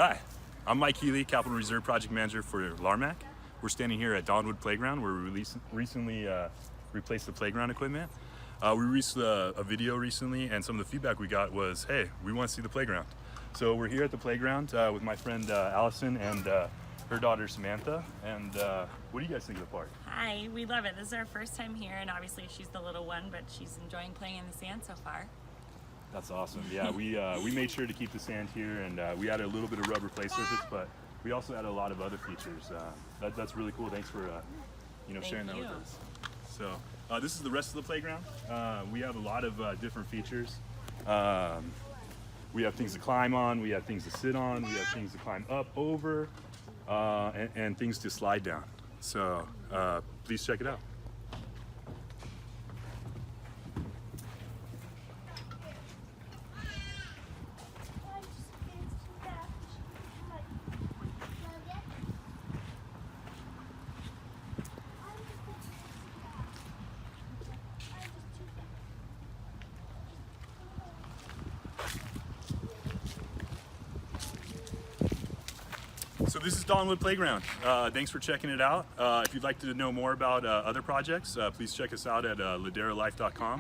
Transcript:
Hi, I'm Mike Healy, Capital Reserve Project Manager for LARMAC. We're standing here at Dawnwood Playground where we recently replaced the playground equipment. We released a video recently, and some of the feedback we got was, hey, we want to see the playground. So we're here at the playground with my friend Allison and her daughter Samantha. And what do you guys think of the park? Hi, we love it. This is our first time here, and obviously she's the little one, but she's enjoying playing in the sand so far. That's awesome. Yeah, we made sure to keep the sand here, and we added a little bit of rubber play surface, but we also added a lot of other features. That's really cool. Thanks for sharing that with us. So this is the rest of the playground. We have a lot of different features. We have things to climb on. We have things to sit on. We have things to climb up, over, and things to slide down. So please check it out. So this is Dawnwood Playground. Thanks for checking it out. If you'd like to know more about other projects, please check us out at laderalife.com.